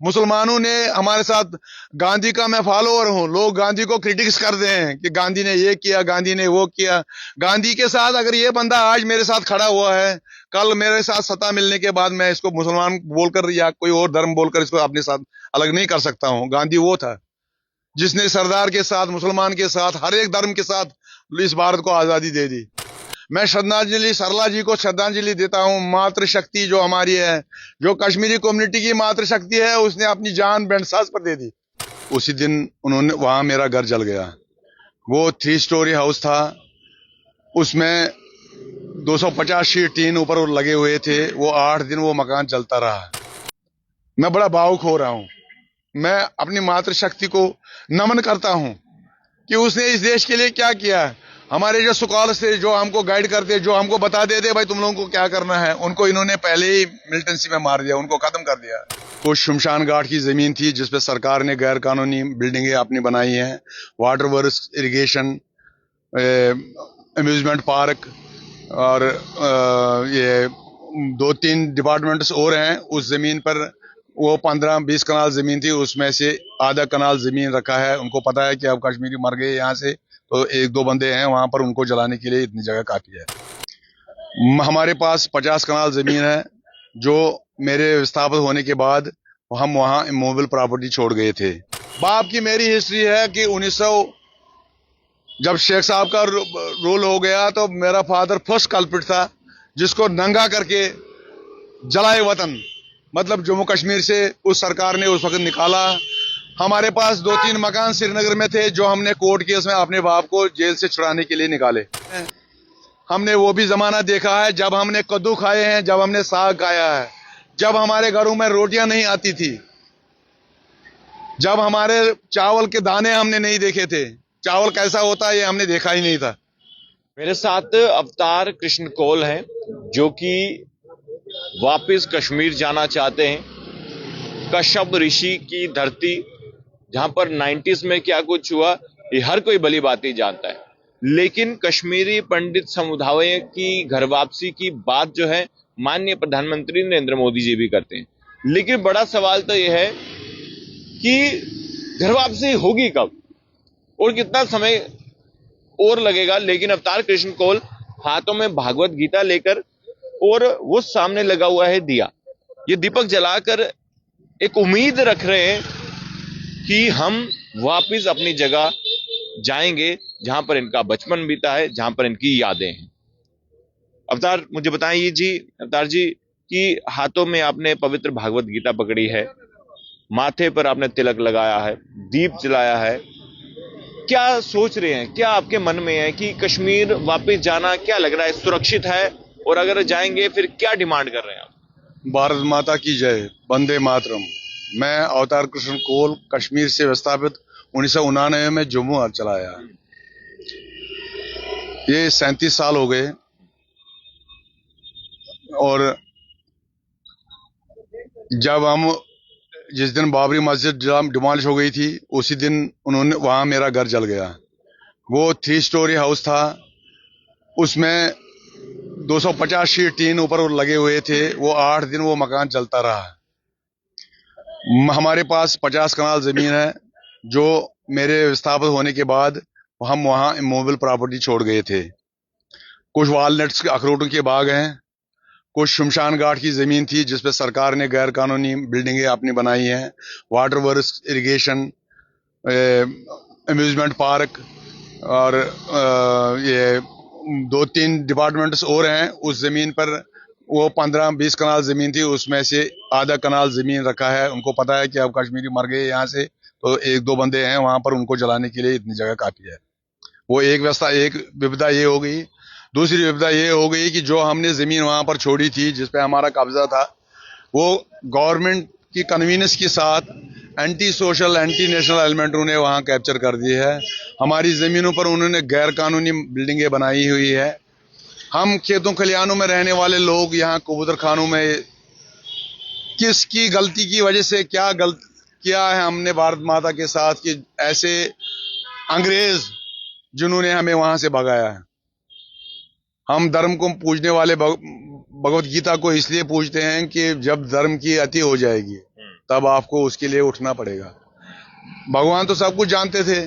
मुसलमानों ने हमारे साथ, गांधी का मैं फॉलोअर हूं, लोग गांधी को क्रिटिक्स करते हैं कि गांधी ने ये किया, गांधी ने वो किया। गांधी के साथ अगर ये बंदा आज मेरे साथ खड़ा हुआ है, कल मेरे साथ सत्ता मिलने के बाद मैं इसको मुसलमान बोलकर या कोई और धर्म बोलकर इसको अपने साथ अलग नहीं कर सकता हूं। गांधी वो था जिसने सरदार के साथ, मुसलमान के साथ, हर एक धर्म के साथ इस भारत को आजादी दे दी। मैं श्रद्धांजलि सरला जी को श्रद्धांजलि देता हूं। मातृशक्ति जो हमारी है, जो कश्मीरी कम्युनिटी की मातृशक्ति है, उसने अपनी जान बैंडसाज पर दे दी। उसी दिन उन्होंने, वहां मेरा घर जल गया। वो 3 स्टोरी हाउस था, उसमें 250 शीट टीन ऊपर लगे हुए थे। वो 8 दिन वो मकान चलता रहा। मैं बड़ा भावुक हो रहा हूं। मैं अपनी मातृशक्ति को नमन करता हूं कि उसने इस देश के लिए क्या किया। हमारे जो स्कॉलर्स थे, जो हमको गाइड करते, जो हमको बता देते भाई तुम लोगों को क्या करना है, उनको इन्होंने पहले ही मिलिटेंसी में मार दिया, उनको खत्म कर दिया। कुछ शमशान घाट की जमीन थी जिसपे सरकार ने गैर कानूनी बिल्डिंगें अपनी बनाई हैं। Water works, irrigation, amusement park और ये 2-3 डिपार्टमेंट्स और हैं। उस जमीन पर वो 15-20 कनाल जमीन थी, उसमें से आधा कनाल जमीन रखा है। उनको पता है कि अब कश्मीरी मर गए यहाँ से, तो 1-2 बंदे हैं वहां पर, उनको जलाने के लिए इतनी जगह काफी है। हमारे पास 50 कनाल जमीन है जो मेरे विस्थापित होने के बाद हम वहां इमूवेबल प्रॉपर्टी छोड़ गए थे। बाप की मेरी हिस्ट्री है कि 1900 जब शेख साहब का रोल हो गया तो मेरा फादर फर्स्ट कल्प्रिट था जिसको नंगा करके जलाए वतन, मतलब जम्मू कश्मीर से उस सरकार ने उस वक्त निकाला। हमारे पास 2-3 मकान श्रीनगर में थे जो हमने कोर्ट केस में अपने बाप को जेल से छुड़ाने के लिए निकाले। हमने वो भी जमाना देखा है जब हमने कद्दू खाए हैं, जब हमने साग खाया है, जब हमारे घरों में रोटियां नहीं आती थी, जब हमारे चावल के दाने हमने नहीं देखे थे। चावल कैसा होता है ये हमने देखा ही नहीं था। मेरे साथ अवतार कृष्ण कौल हैं जो कि वापस कश्मीर जाना चाहते हैं। कश्यप ऋषि की धरती, जहां पर 90s में क्या कुछ हुआ ये हर कोई भली भांति जानता है, लेकिन कश्मीरी पंडित समुदाय की घर वापसी की बात जो है माननीय प्रधानमंत्री नरेंद्र मोदी जी भी करते हैं। लेकिन बड़ा सवाल तो यह है कि घर वापसी होगी कब और कितना समय और लगेगा। लेकिन अवतार कृष्ण कौल हाथों में भागवत गीता लेकर और वो सामने लगा हुआ है दिया, ये दीपक जलाकर एक उम्मीद रख रहे हैं कि हम वापस अपनी जगह जाएंगे जहां पर इनका बचपन बीता है, जहां पर इनकी यादें हैं। अवतार, मुझे बताइए जी, अवतार जी, कि हाथों में आपने पवित्र भागवत गीता पकड़ी है, माथे पर आपने तिलक लगाया है, दीप जलाया है, क्या सोच रहे हैं, क्या आपके मन में है कि कश्मीर वापस जाना क्या लग रहा है, सुरक्षित है? और अगर जाएंगे फिर क्या डिमांड कर रहे हैं आप? भारत माता की जय, वंदे मातरम। मैं अवतार कृष्ण कौल कश्मीर से विस्थापित 1999 में जम्मू चला आया। ये 37 साल हो गए और जब हम, जिस दिन बाबरी मस्जिद डिमोलिश हो गई थी, उसी दिन उन्होंने, वहां मेरा घर जल गया। वो 3 स्टोरी हाउस था, उसमें 250 शीट टीन ऊपर लगे हुए थे। वो 8 दिन वो मकान चलता रहा। हमारे पास 50 कनाल जमीन है जो मेरे विस्थापित होने के बाद हम वहां इमूवेबल प्रॉपर्टी छोड़ गए थे। कुछ वॉलनट्स के, अखरोटों के बाग हैं। कुछ शमशान घाट की जमीन थी जिसपे सरकार ने गैर कानूनी बिल्डिंगें अपनी बनाई हैं। Water works, irrigation, amusement park और ये 2-3 डिपार्टमेंट्स और हैं। उस जमीन पर वो 15-20 कनाल जमीन थी, उसमें से आधा कनाल जमीन रखा है। उनको पता है कि अब कश्मीरी मर गए यहाँ से, तो 1-2 बंदे हैं वहां पर, उनको जलाने के लिए इतनी जगह काफी है। वो एक व्यवस्था, एक विपदा ये हो गई। दूसरी विपदा ये हो गई कि जो हमने जमीन वहां पर छोड़ी थी जिसपे हमारा कब्जा था, वो गवर्नमेंट की कन्वीनियंस के साथ एंटी सोशल, एंटी नेशनल एलिमेंटों ने वहां कैप्चर कर दी है। हमारी जमीनों पर उन्होंने गैर कानूनी बिल्डिंगें बनाई हुई है। हम खेतों खलिहानों में रहने वाले लोग यहाँ कबूतर खानों में, किसकी गलती की वजह से क्या गलत किया है हमने भारत माता के साथ कि ऐसे अंग्रेज जिन्होंने हमें वहां से भगाया है। हम धर्म को पूजने वाले भगवत गीता को इसलिए पूजते हैं कि जब धर्म की अति हो जाएगी तब आपको उसके लिए उठना पड़ेगा। भगवान तो सब कुछ जानते थे।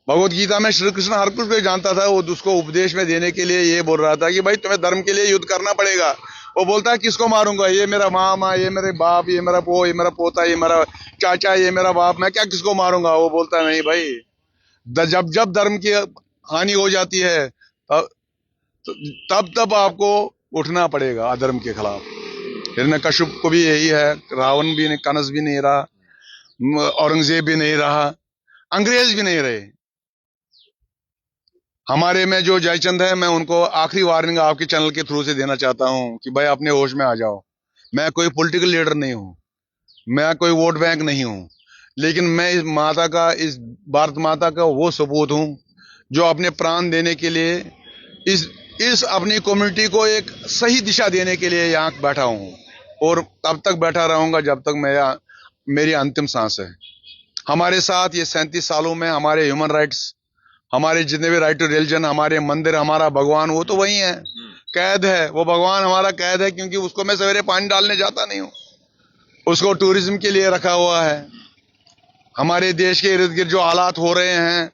भगवत गीता में श्री कृष्ण हर कुछ को जानता था। वो उसको उपदेश में देने के लिए ये बोल रहा था कि भाई तुम्हें धर्म के लिए युद्ध करना पड़ेगा। वो बोलता है किसको मारूंगा, ये मेरा मामा, ये मेरे बाप, ये मेरा ये मेरा पोता, ये मेरा चाचा, ये मेरा बाप, मैं क्या किसको मारूंगा। वो बोलता है नहीं भाई, जब जब धर्म की हानि हो जाती है तब तब आपको उठना पड़ेगा अधर्म के खिलाफ। हिरण्यकश्यप को भी यही है, रावण भी नहीं, कंस भी नहीं रहा, औरंगजेब भी नहीं रहा, अंग्रेज भी नहीं रहे। हमारे में जो जयचंद है, मैं उनको आखिरी वार्निंग आपके चैनल के थ्रू से देना चाहता हूं कि भाई अपने होश में आ जाओ। मैं कोई पॉलिटिकल लीडर नहीं हूं, मैं कोई वोट बैंक नहीं हूं, लेकिन मैं इस माता का, इस भारत माता का वो सपूत हूं जो अपने प्राण देने के लिए इस अपनी कम्युनिटी को एक सही दिशा देने के लिए यहाँ बैठा हूं, और तब तक बैठा रहूंगा जब तक मेरी अंतिम सांस है। हमारे साथ ये 37 सालों में हमारे ह्यूमन राइट्स, हमारे जितने भी राइट टू रिलीजन, हमारे मंदिर, हमारा भगवान, वो तो वही है, कैद है। वो भगवान हमारा कैद है, क्योंकि उसको मैं सवेरे पानी डालने जाता नहीं हूँ, उसको टूरिज्म के लिए रखा हुआ है। हमारे देश के इर्द गिर्द जो हालात हो रहे हैं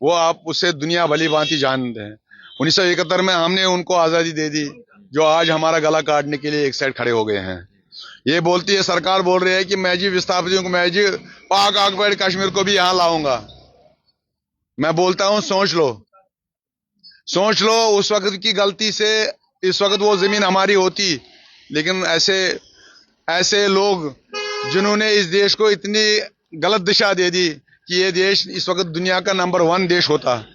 वो आप उससे दुनिया भली भांति जानते हैं। 1971 में हमने उनको आजादी दे दी, जो आज हमारा गला काटने के लिए एक साइड खड़े हो गए हैं। ये बोलती है, सरकार बोल रही है कि मैं जी विस्थापितों को, मैं जी पाक ऑक्युपाइड कश्मीर को भी यहां लाऊंगा। मैं बोलता हूं सोच लो, उस वक्त की गलती से इस वक्त वो जमीन हमारी होती। लेकिन ऐसे लोग जिन्होंने इस देश को इतनी गलत दिशा दे दी कि ये देश इस वक्त दुनिया का नंबर 1 देश होता,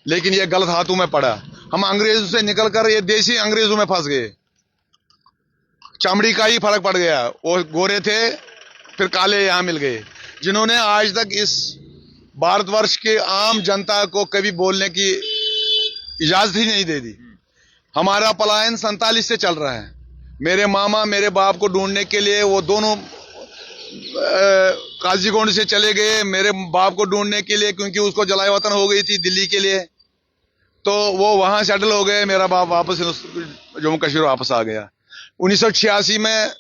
लेकिन ये गलत हाथों में पड़ा। हम अंग्रेजों से निकलकर ये देसी अंग्रेजों में फंस गए। चमड़ी का ही फर्क पड़ गया, वो गोरे थे फिर काले यहां मिल गए, जिन्होंने आज तक इस भारतवर्ष के आम जनता को कभी बोलने की इजाजत ही नहीं दे दी। हमारा पलायन 47 से चल रहा है। मेरे मामा मेरे बाप को ढूंढने के लिए वो दोनों काजीगुंड से चले गए, मेरे बाप को ढूंढने के लिए, क्योंकि उसको जलाए वतन हो गई थी दिल्ली के लिए, तो वो वहां सेटल हो गए। मेरा बाप वापस जम्मू कश्मीर वापस आ गया। 1986 में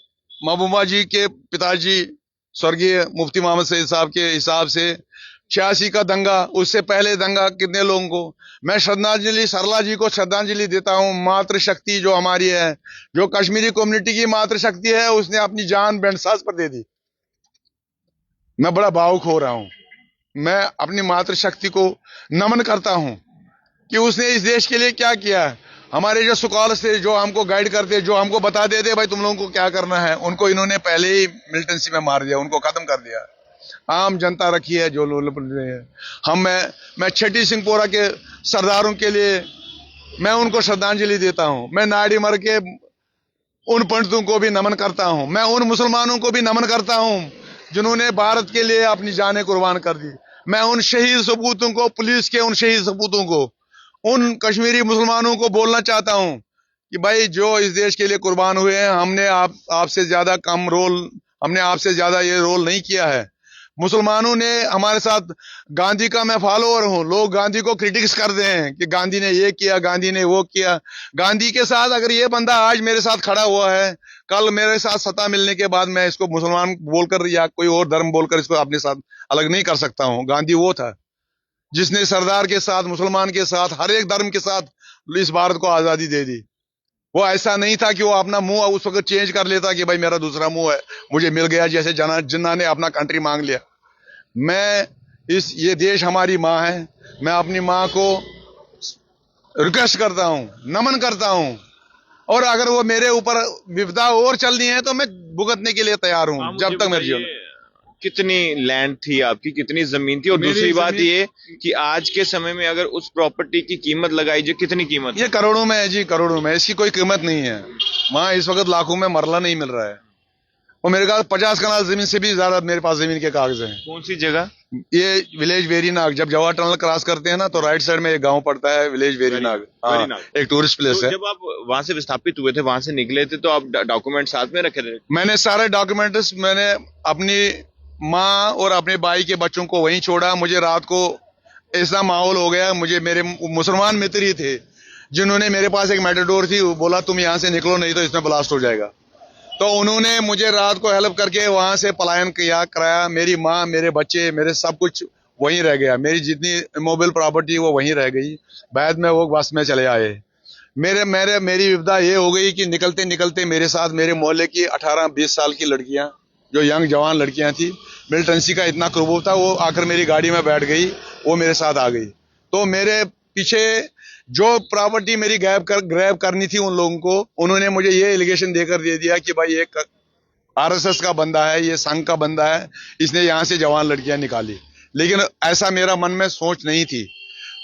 महबूबा जी के पिताजी स्वर्गीय मुफ्ती मोहम्मद सईद साहब के हिसाब से 86 का दंगा, उससे पहले दंगा कितने लोगों को। मैं श्रद्धांजलि सरला जी को श्रद्धांजलि देता हूं। मातृशक्ति जो हमारी है, जो कश्मीरी कम्युनिटी की मातृशक्ति है, उसने अपनी जान बैंडसाज पर दे दी। मैं बड़ा भावुक हो रहा हूं। मैं अपनी मातृशक्ति को नमन करता हूं कि उसने इस देश के लिए क्या किया है। हमारे जो स्कॉलर्स थे, जो हमको गाइड करते, जो हमको बता देते भाई तुम लोगों को क्या करना है, उनको इन्होंने पहले ही मिलिटेंसी में मार दिया, उनको खत्म कर दिया। आम जनता रखी है जो लोग मैं छठी सिंहपोरा के सरदारों के लिए मैं उनको श्रद्धांजलि देता हूं। मैं नाड़ीमर के उन पंडितों को भी नमन करता हूं। मैं उन मुसलमानों को भी नमन करता हूं जिन्होंने भारत के लिए अपनी जानें कुर्बान कर दी। मैं उन शहीद सपूतों को, पुलिस के उन शहीद सपूतों को, उन कश्मीरी मुसलमानों को बोलना चाहता हूं कि भाई जो इस देश के लिए कुर्बान हुए हैं, हमने आपसे ज्यादा कम रोल, हमने आपसे ज्यादा ये रोल नहीं किया है। मुसलमानों ने हमारे साथ, गांधी का मैं फॉलोअर हूं, लोग गांधी को क्रिटिक्स करते हैं कि गांधी ने ये किया, गांधी ने वो किया। गांधी के साथ अगर ये बंदा आज मेरे साथ खड़ा हुआ है, कल मेरे साथ सत्ता मिलने के बाद मैं इसको मुसलमान बोलकर या कोई और धर्म बोलकर इसको अपने साथ अलग नहीं कर सकता हूं। गांधी वो था जिसने सरदार के साथ, मुसलमान के साथ, हर एक धर्म के साथ इस भारत को आजादी दे दी। वो ऐसा नहीं था कि वो अपना मुंह उस वक्त चेंज कर लेता कि भाई मेरा दूसरा मुंह है, मुझे मिल गया, जैसे जिन्ना ने अपना कंट्री मांग लिया। ये देश हमारी माँ है। मैं अपनी माँ को रिक्वेस्ट करता हूँ, नमन करता हूँ, और अगर वो मेरे ऊपर विपदा और चलनी है तो मैं भुगतने के लिए तैयार हूँ जब तक मेरे जीवन। कितनी लैंड थी आपकी, कितनी जमीन थी, और दूसरी बात ये कि आज के समय में अगर उस प्रॉपर्टी की कीमत लगाई जाए, कितनी कीमत? ये करोड़ों में है जी, करोड़ों में। इसकी कोई कीमत नहीं है। वहां इस वक्त लाखों में मरला नहीं मिल रहा है। और मेरे पास 50 कनाल जमीन से भी ज्यादा मेरे पास जमीन के कागज हैं। कौन सी जगह? ये विलेज वेरीनाग। जब जवाहर टनल क्रॉस करते हैं ना, तो राइट साइड में एक गांव पड़ता है, विलेज वेरीनाग। हाँ, एक टूरिस्ट प्लेस है। जब आप वहां से विस्थापित हुए थे, वहां से निकले थे, तो आप डॉक्यूमेंट साथ में रखे थे? मैंने सारे डॉक्यूमेंट्स, मैंने अपनी माँ और अपने भाई के बच्चों को वहीं छोड़ा। मुझे रात को ऐसा माहौल हो गया, मुझे मेरे मुसलमान मित्र ही थे जिन्होंने, मेरे पास एक मेटाडोर थी, वो बोला तुम यहाँ से निकलो नहीं तो इसमें ब्लास्ट हो जाएगा। तो उन्होंने मुझे रात को हेल्प करके वहां से पलायन कराया। मेरी माँ, मेरे बच्चे, मेरे सब कुछ वहीं रह गया। मेरी जितनी मोबाइल प्रॉपर्टी वो वहीं रह गई। बाद में वो बस में चले आए। मेरी विपदा ये हो गई कि निकलते निकलते मेरे साथ मेरे मोहल्ले की 18-20 साल की लड़कियां, जो यंग जवान लड़कियां थी, मिलिटेंसी का इतना क्रूर था, वो आकर मेरी गाड़ी में बैठ गई, वो मेरे साथ आ गई। तो मेरे पीछे जो प्रॉपर्टी मेरी ग्रैब करनी थी उन लोगों को, उन्होंने मुझे ये एलिगेशन देकर दे दिया कि भाई ये आरएसएस का बंदा है, ये संघ का बंदा है, इसने यहाँ से जवान लड़कियां निकाली। लेकिन ऐसा मेरा मन में सोच नहीं थी।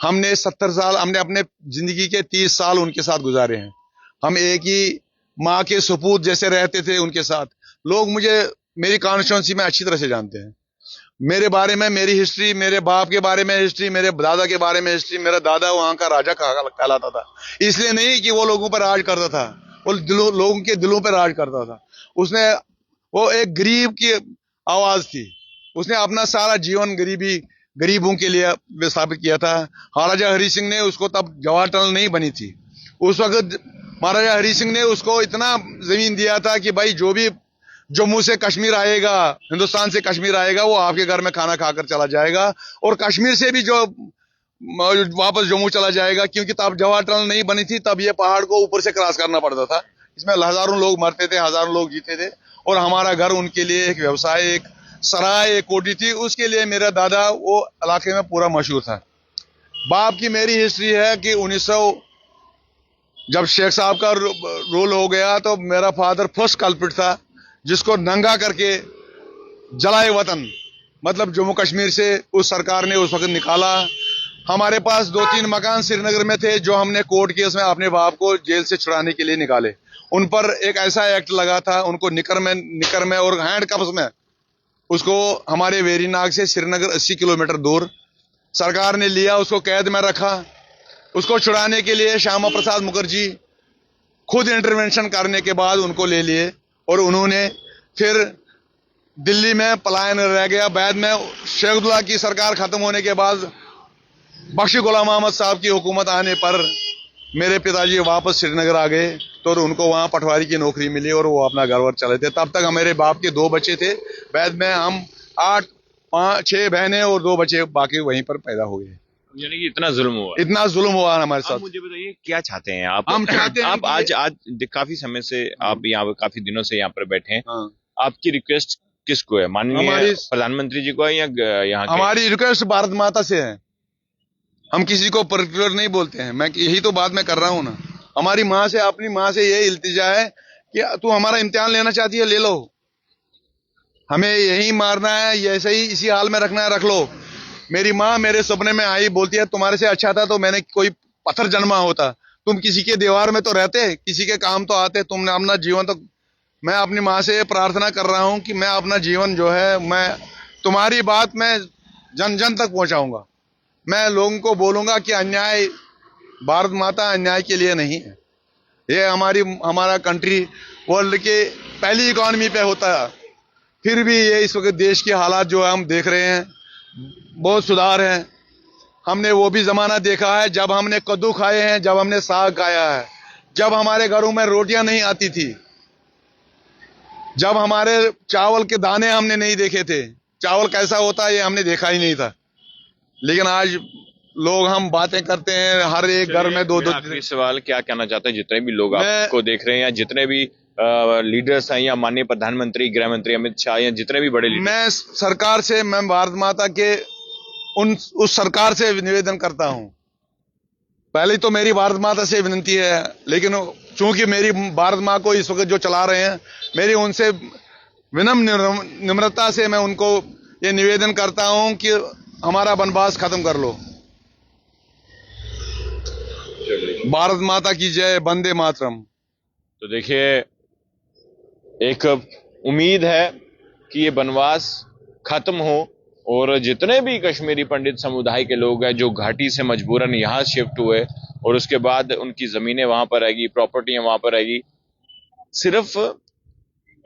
हमने 70 साल, हमने अपने जिंदगी के 30 साल उनके साथ गुजारे हैं। हम एक ही माँ के सपूत जैसे रहते थे उनके साथ। लोग मुझे मेरी कॉन्स्टिट्यूंसी में अच्छी तरह से जानते हैं। मेरे बारे में, मेरी हिस्ट्री, मेरे बाप के बारे में हिस्ट्री, मेरे दादा के बारे में हिस्ट्री। मेरा दादा वहां का राजा कहलाता था, इसलिए नहीं कि वो लोगों पर राज करता था, वो लोगों के दिलों पर राज करता था। उसने, वो एक गरीब की आवाज थी। उसने अपना सारा जीवन गरीबों के लिए स्थापित किया था। महाराजा हरि सिंह ने उसको, तब जवाहर टनल नहीं बनी थी उस वक्त, महाराजा हरि सिंह ने उसको इतना जमीन दिया था कि भाई जो भी जम्मू से कश्मीर आएगा, हिंदुस्तान से कश्मीर आएगा, वो आपके घर में खाना खाकर चला जाएगा, और कश्मीर से भी जो वापस जम्मू चला जाएगा। क्योंकि तब जवाहर टनल नहीं बनी थी, तब ये पहाड़ को ऊपर से क्रॉस करना पड़ता था। इसमें हजारों लोग मरते थे, हजारों लोग जीते थे, और हमारा घर उनके लिए एक व्यवसाय, एक सराय, एक कोठी थी। उसके लिए मेरा दादा वो इलाके में पूरा मशहूर था। बाप की मेरी हिस्ट्री है कि 1900 जब शेख साहब का रोल हो गया, तो मेरा फादर फर्स्ट कल्प्रिट था जिसको नंगा करके जलाए वतन, मतलब जम्मू कश्मीर से उस सरकार ने उस वक्त निकाला। हमारे पास 2-3 मकान श्रीनगर में थे जो हमने कोर्ट केस में अपने बाप को जेल से छुड़ाने के लिए निकाले। उन पर एक ऐसा एक्ट लगा था, उनको निकर में और हैंडकफ्स में, उसको हमारे वेरीनाग से श्रीनगर 80 किलोमीटर दूर सरकार ने लिया, उसको कैद में रखा। उसको छुड़ाने के लिए श्यामा प्रसाद मुखर्जी खुद इंटरवेंशन करने के बाद उनको ले लिए, और उन्होंने फिर दिल्ली में पलायन रह गया। बाद में शेखुल्ला की सरकार खत्म होने के बाद बख्शी गुलाम अहमद साहब की हुकूमत आने पर मेरे पिताजी वापस श्रीनगर आ गए, तो उनको वहां पटवारी की नौकरी मिली और वो अपना घर वर चले थे। तब तक मेरे बाप के 2 बच्चे थे। बाद में हम 6 बहनें और 2 बच्चे बाकी वहीं पर पैदा हुए। यानी कि इतना जुल्म हुआ हमारे साथ। मुझे बताइए क्या चाहते हैं आप? हम चाहते हैं आप आज काफी समय से आप यहाँ, काफी दिनों से यहाँ पर बैठे हैं। हाँ। आपकी रिक्वेस्ट किसको है? माननीय प्रधानमंत्री जी को है या यहाँ हमारी रिक्वेस्ट भारत माता से है। हम किसी को पर्टिकुलर नहीं बोलते हैं। मैं यही तो बात मैं कर रहा हूँ ना। हमारी माँ से, अपनी माँ से ये इल्तिजा है कि तू हमारा इम्तिहान लेना चाहती है, ले लो, हमें यही मारना है, ऐसे ही इसी हाल में रखना है, रख लो। मेरी माँ मेरे सपने में आई, बोलती है तुम्हारे से अच्छा था तो मैंने कोई पत्थर जन्मा होता, तुम किसी के दीवार में तो रहते, किसी के काम तो आते, तुमने अपना जीवन तो। मैं अपनी माँ से प्रार्थना कर रहा हूँ कि मैं अपना जीवन जो है, मैं तुम्हारी बात मैं जन जन तक पहुंचाऊंगा। मैं लोगों को बोलूंगा कि अन्याय, भारत माता अन्याय के लिए नहीं है। ये हमारा कंट्री वर्ल्ड के पहली इकोनॉमी पे होता है, फिर भी ये इस वक्त देश के हालात जो है हम देख रहे हैं, बहुत सुधार है। हमने वो भी जमाना देखा है जब हमने कद्दू खाए हैं, जब हमने साग खाया है, जब हमारे घरों में रोटियां नहीं आती थी, जब हमारे चावल के दाने हमने नहीं देखे थे, चावल कैसा होता है ये हमने देखा ही नहीं था। लेकिन आज लोग, हम बातें करते हैं, हर एक घर में 2-2। सवाल क्या कहना चाहते हैं जितने भी लोग आपको देख रहे हैं, या जितने भी लीडर्स हैं, या माननीय प्रधानमंत्री, गृह मंत्री अमित शाह, या जितने भी बड़े लीडर? मैं सरकार से, मैं भारत माता के उस सरकार से निवेदन करता हूं। पहले तो मेरी भारत माता से विनती है, लेकिन चूंकि मेरी भारत माँ को इस वक्त जो चला रहे हैं, मेरी उनसे विनम्र निम्रता से मैं उनको ये निवेदन करता हूं कि हमारा वनवास खत्म कर लो। भारत माता की जय, वंदे मातरम। तो देखिए, एक उम्मीद है कि ये वनवास खत्म हो, और जितने भी कश्मीरी पंडित समुदाय के लोग हैं जो घाटी से मजबूरन यहाँ शिफ्ट हुए, और उसके बाद उनकी जमीनें वहां पर रहेगी, प्रॉपर्टियां वहां पर रहेगी। सिर्फ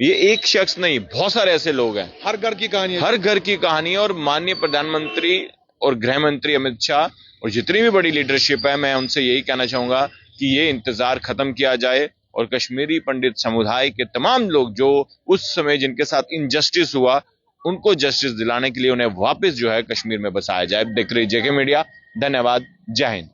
ये एक शख्स नहीं, बहुत सारे ऐसे लोग हैं। हर घर की कहानी, हर घर की कहानी। और माननीय प्रधानमंत्री और गृह मंत्री अमित शाह और जितनी भी बड़ी लीडरशिप है, मैं उनसे यही कहना चाहूंगा कि ये इंतजार खत्म किया जाए, और कश्मीरी पंडित समुदाय के तमाम लोग जो उस समय जिनके साथ इनजस्टिस हुआ, उनको जस्टिस दिलाने के लिए उन्हें वापस जो है कश्मीर में बसाया जाए। देख रही जेके मीडिया, धन्यवाद, जय हिंद।